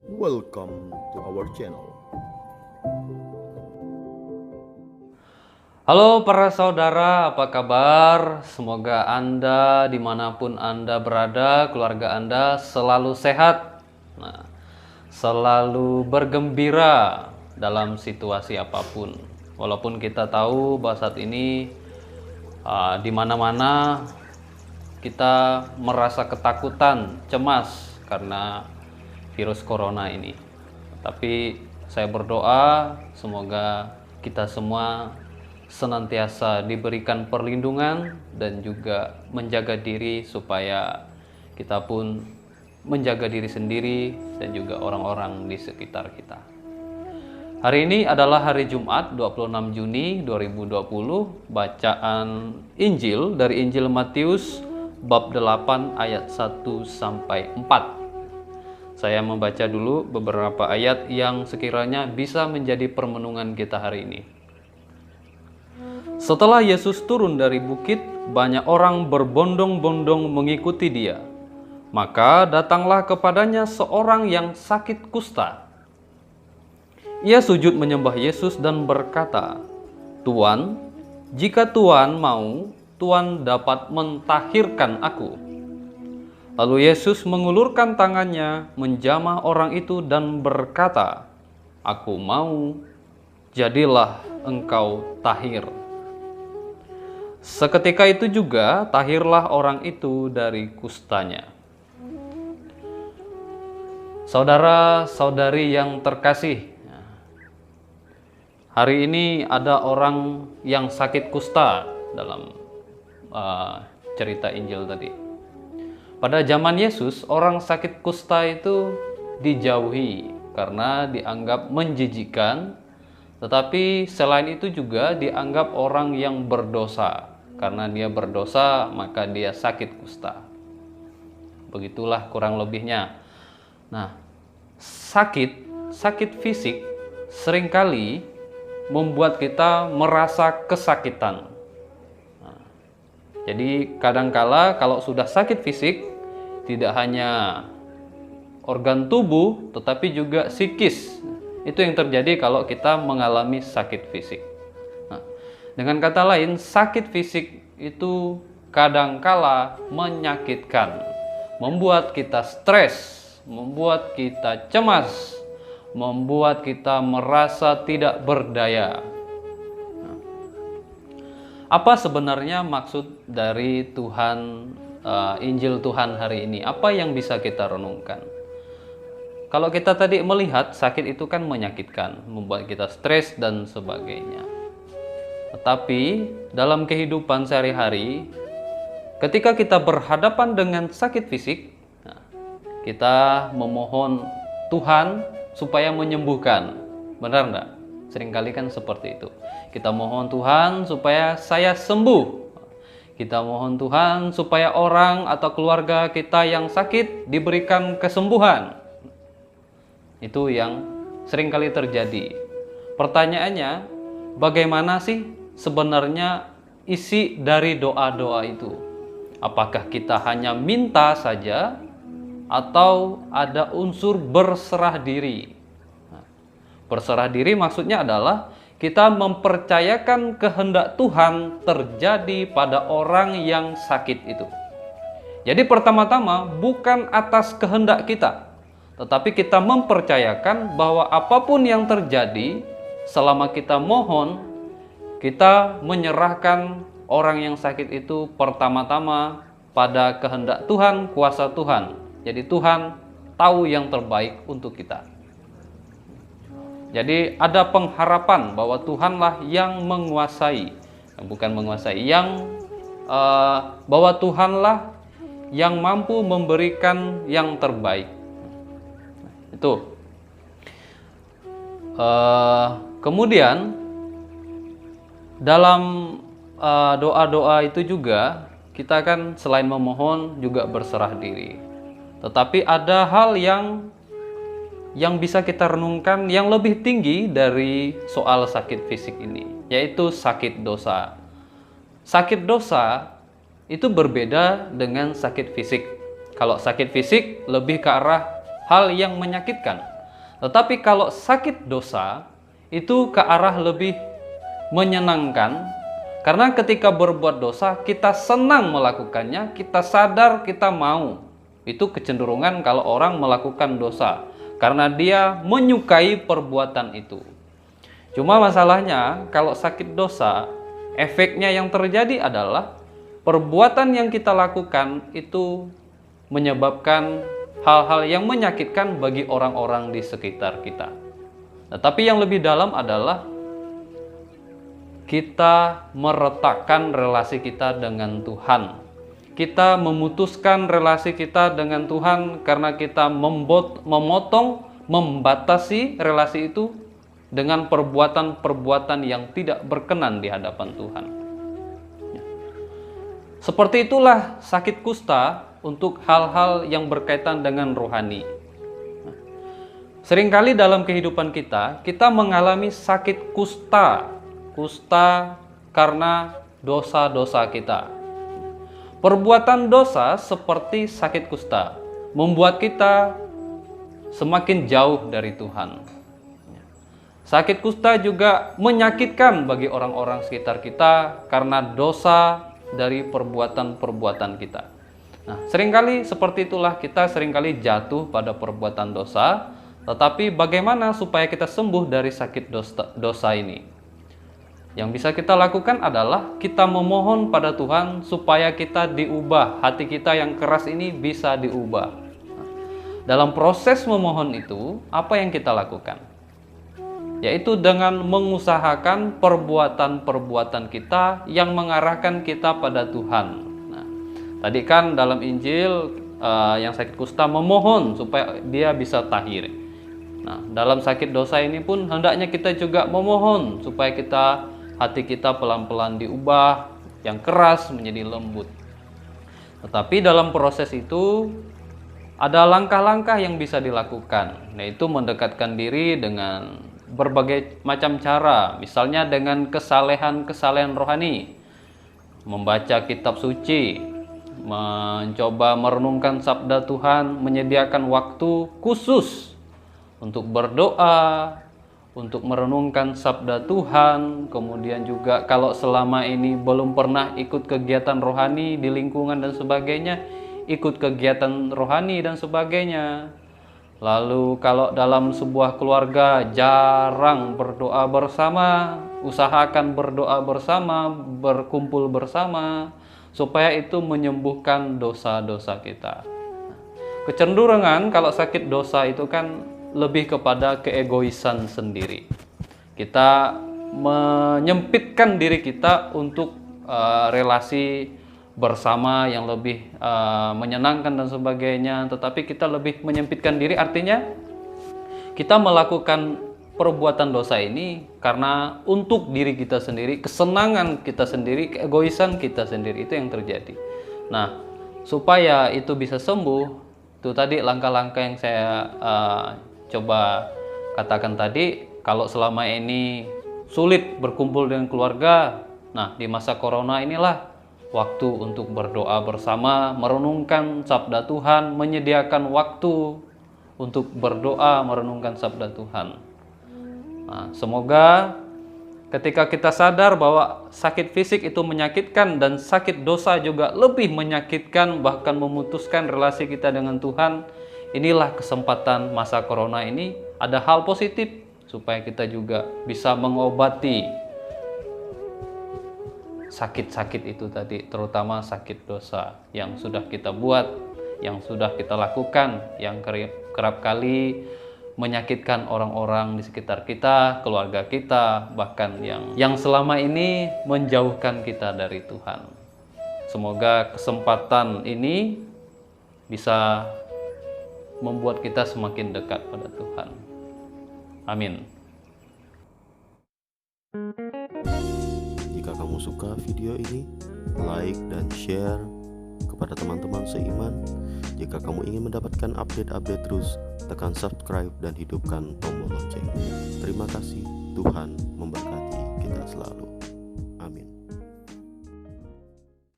Welcome to our channel. Halo para saudara, apa kabar? Semoga Anda dimanapun Anda berada, keluarga Anda selalu sehat, selalu bergembira dalam situasi apapun. Walaupun kita tahu bahwa saat ini di mana-mana kita merasa ketakutan, cemas karena virus corona ini. Tapi saya berdoa semoga kita semua senantiasa diberikan perlindungan dan juga menjaga diri supaya kita pun menjaga diri sendiri dan juga orang-orang di sekitar kita. Hari ini adalah hari Jumat 26 Juni 2020. Bacaan Injil dari Injil Matius bab 8 ayat 1 sampai 4. Saya membaca dulu beberapa ayat yang sekiranya bisa menjadi permenungan kita hari ini. Setelah Yesus turun dari bukit, banyak orang berbondong-bondong mengikuti Dia. Maka datanglah kepadanya seorang yang sakit kusta. Ia sujud menyembah Yesus dan berkata, "Tuan, jika Tuan mau, Tuan dapat mentahirkan aku." Lalu Yesus mengulurkan tangannya, menjamah orang itu dan berkata, "Aku mau, jadilah engkau tahir." Seketika itu juga tahirlah orang itu dari kustanya. Saudara-saudari yang terkasih, hari ini ada orang yang sakit kusta dalam cerita Injil tadi. Pada zaman Yesus, orang sakit kusta itu dijauhi karena dianggap menjijikkan, tetapi selain itu juga dianggap orang yang berdosa. Karena dia berdosa, maka dia sakit kusta. Begitulah kurang lebihnya. Nah, sakit fisik seringkali membuat kita merasa kesakitan. Jadi kadangkala kalau sudah sakit fisik, tidak hanya organ tubuh tetapi juga psikis. Itu yang terjadi kalau kita mengalami sakit fisik. Dengan kata lain, sakit fisik itu kadangkala menyakitkan, membuat kita stres, membuat kita cemas, membuat kita merasa tidak berdaya. Apa sebenarnya maksud dari Injil Tuhan hari ini? Apa yang bisa kita renungkan? Kalau kita tadi melihat sakit itu kan menyakitkan, membuat kita stres dan sebagainya. Tetapi dalam kehidupan sehari-hari, ketika kita berhadapan dengan sakit fisik, kita memohon Tuhan supaya menyembuhkan. Benar enggak? Seringkali kan seperti itu. Kita mohon Tuhan supaya saya sembuh. Kita mohon Tuhan supaya orang atau keluarga kita yang sakit diberikan kesembuhan. Itu yang seringkali terjadi. Pertanyaannya, bagaimana sih sebenarnya isi dari doa-doa itu? Apakah kita hanya minta saja atau ada unsur berserah diri? Berserah diri maksudnya adalah kita mempercayakan kehendak Tuhan terjadi pada orang yang sakit itu. Jadi pertama-tama bukan atas kehendak kita, tetapi kita mempercayakan bahwa apapun yang terjadi selama kita mohon, kita menyerahkan orang yang sakit itu pertama-tama pada kehendak Tuhan, kuasa Tuhan. Jadi Tuhan tahu yang terbaik untuk kita. Jadi ada pengharapan bahwa Tuhanlah yang menguasai, bukan menguasai, bahwa Tuhanlah yang mampu memberikan yang terbaik. Itu. Kemudian dalam doa-doa itu juga kita kan selain memohon juga berserah diri. Tetapi ada hal yang bisa kita renungkan yang lebih tinggi dari soal sakit fisik ini, yaitu sakit dosa. Sakit dosa itu berbeda dengan sakit fisik. Kalau sakit fisik lebih ke arah hal yang menyakitkan. Tetapi kalau sakit dosa itu ke arah lebih menyenangkan, karena ketika berbuat dosa kita senang melakukannya, kita sadar, kita mau. Itu kecenderungan kalau orang melakukan dosa karena dia menyukai perbuatan itu. Cuma masalahnya kalau sakit dosa, efeknya yang terjadi adalah perbuatan yang kita lakukan itu menyebabkan hal-hal yang menyakitkan bagi orang-orang di sekitar kita. Tetapi yang lebih dalam adalah kita meretakkan relasi kita dengan Tuhan. Kita memutuskan relasi kita dengan Tuhan karena kita memotong, membatasi relasi itu dengan perbuatan-perbuatan yang tidak berkenan di hadapan Tuhan. Seperti itulah sakit kusta untuk hal-hal yang berkaitan dengan rohani. Seringkali dalam kehidupan kita mengalami sakit kusta karena dosa-dosa kita. Perbuatan dosa seperti sakit kusta membuat kita semakin jauh dari Tuhan. Sakit kusta juga menyakitkan bagi orang-orang sekitar kita karena dosa dari perbuatan-perbuatan kita. Nah, seringkali seperti itulah kita seringkali jatuh pada perbuatan dosa, tetapi bagaimana supaya kita sembuh dari sakit dosa ini? Yang bisa kita lakukan adalah kita memohon pada Tuhan supaya kita diubah, hati kita yang keras ini bisa diubah. Dalam proses memohon itu, apa yang kita lakukan? Yaitu dengan mengusahakan perbuatan-perbuatan kita yang mengarahkan kita pada Tuhan. Nah, tadi kan dalam Injil yang sakit kusta memohon supaya dia bisa tahir. Nah, dalam sakit dosa ini pun hendaknya kita juga memohon supaya hati kita pelan-pelan diubah, yang keras menjadi lembut. Tetapi dalam proses itu ada langkah-langkah yang bisa dilakukan, yaitu mendekatkan diri dengan berbagai macam cara, misalnya dengan kesalehan-kesalehan rohani, membaca kitab suci, mencoba merenungkan sabda Tuhan, menyediakan waktu khusus untuk berdoa, untuk merenungkan sabda Tuhan. Kemudian juga kalau selama ini belum pernah ikut kegiatan rohani di lingkungan dan sebagainya, ikut kegiatan rohani dan sebagainya. Lalu kalau dalam sebuah keluarga jarang berdoa bersama, usahakan berdoa bersama, berkumpul bersama, supaya itu menyembuhkan dosa-dosa kita. Kecenderungan kalau sakit dosa itu kan lebih kepada keegoisan sendiri. Kita menyempitkan diri kita untuk relasi bersama yang lebih menyenangkan dan sebagainya, tetapi kita lebih menyempitkan diri, artinya kita melakukan perbuatan dosa ini karena untuk diri kita sendiri, kesenangan kita sendiri, keegoisan kita sendiri, itu yang terjadi. Nah, supaya itu bisa sembuh, itu tadi langkah-langkah yang saya coba katakan tadi. Kalau selama ini sulit berkumpul dengan keluarga, nah di masa corona inilah waktu untuk berdoa bersama, merenungkan sabda Tuhan, menyediakan waktu untuk berdoa, merenungkan sabda Tuhan. Nah, semoga ketika kita sadar bahwa sakit fisik itu menyakitkan dan sakit dosa juga lebih menyakitkan, bahkan memutuskan relasi kita dengan Tuhan, inilah kesempatan masa corona ini, ada hal positif supaya kita juga bisa mengobati sakit-sakit itu tadi, terutama sakit dosa yang sudah kita buat, yang sudah kita lakukan, yang kerap kali menyakitkan orang-orang di sekitar kita, keluarga kita, bahkan yang selama ini menjauhkan kita dari Tuhan. Semoga kesempatan ini bisa membuat kita semakin dekat pada Tuhan. Amin. Jika kamu suka video ini, like dan share kepada teman-teman seiman. Jika kamu ingin mendapatkan update-update terus, tekan subscribe dan hidupkan tombol lonceng. Terima kasih, Tuhan memberkati kita selalu.